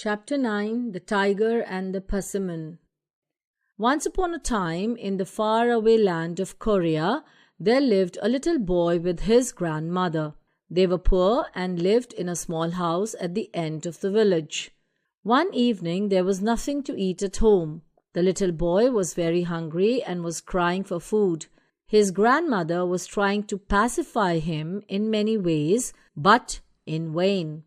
Chapter 9 The Tiger and the Persimmon. Once upon a time, in the faraway land of Korea, there lived a little boy with his grandmother. They were poor and lived in a small house at the end of the village. One evening there was nothing to eat at home. The little boy was very hungry and was crying for food. His grandmother was trying to pacify him in many ways, but in vain.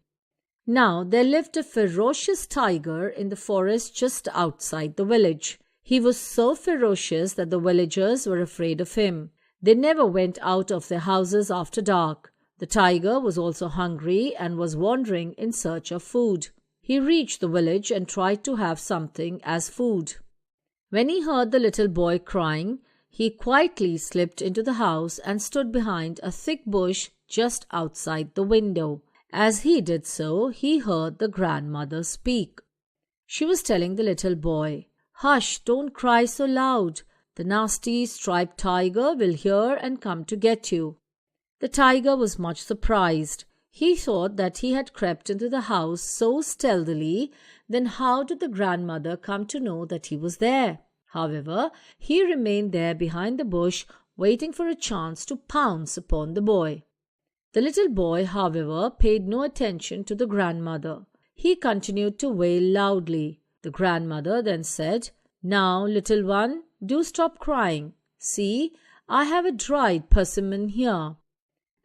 Now there lived a ferocious tiger in the forest just outside the village. He was so ferocious that the villagers were afraid of him. They never went out of their houses after dark. The tiger was also hungry and was wandering in search of food. He reached the village and tried to have something as food. When he heard the little boy crying, he quietly slipped into the house and stood behind a thick bush just outside the window. As he did so, he heard the grandmother speak. She was telling the little boy, "Hush, don't cry so loud. The nasty striped tiger will hear and come to get you." The tiger was much surprised. He thought that he had crept into the house so stealthily, then how did the grandmother come to know that he was there? However, he remained there behind the bush, waiting for a chance to pounce upon the boy. The little boy, however, paid no attention to the grandmother. He continued to wail loudly. The grandmother then said, "Now, little one, do stop crying. See, I have a dried persimmon here."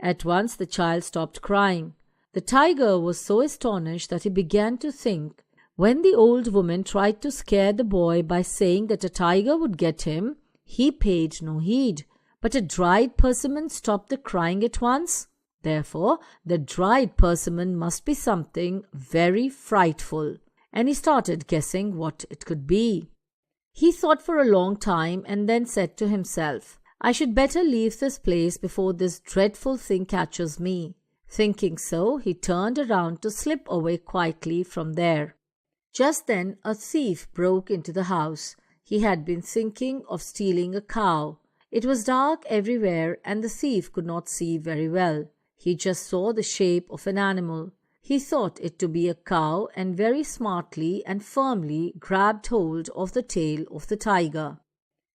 At once the child stopped crying. The tiger was so astonished that he began to think. When the old woman tried to scare the boy by saying that a tiger would get him, he paid no heed. But a dried persimmon stopped the crying at once. Therefore, the dried persimmon must be something very frightful, and he started guessing what it could be. He thought for a long time and then said to himself, "I should better leave this place before this dreadful thing catches me." Thinking so, he turned around to slip away quietly from there. Just then a thief broke into the house. He had been thinking of stealing a cow. It was dark everywhere and the thief could not see very well. He just saw the shape of an animal. He thought it to be a cow and very smartly and firmly grabbed hold of the tail of the tiger.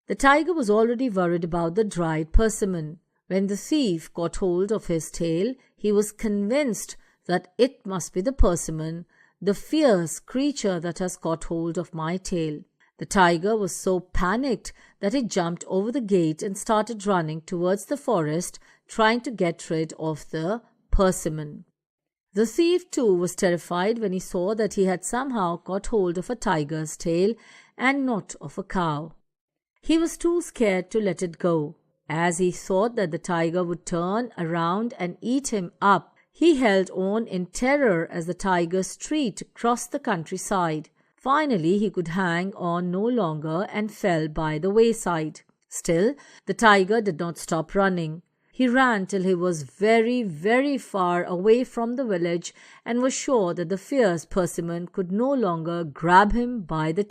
The tiger was already worried about the dried persimmon. When the thief got hold of his tail, he was convinced that it must be the persimmon, the fierce creature that has got hold of my tail. The tiger was so panicked that he jumped over the gate and started running towards the forest, trying to get rid of the persimmon. The thief too was terrified when he saw that he had somehow got hold of a tiger's tail and not of a cow. He was too scared to let it go. As he thought that the tiger would turn around and eat him up, he held on in terror as the tiger streaked across the countryside. Finally, he could hang on no longer and fell by the wayside. Still, the tiger did not stop running. He ran till he was very, very far away from the village and was sure that the fierce persimmon could no longer grab him by the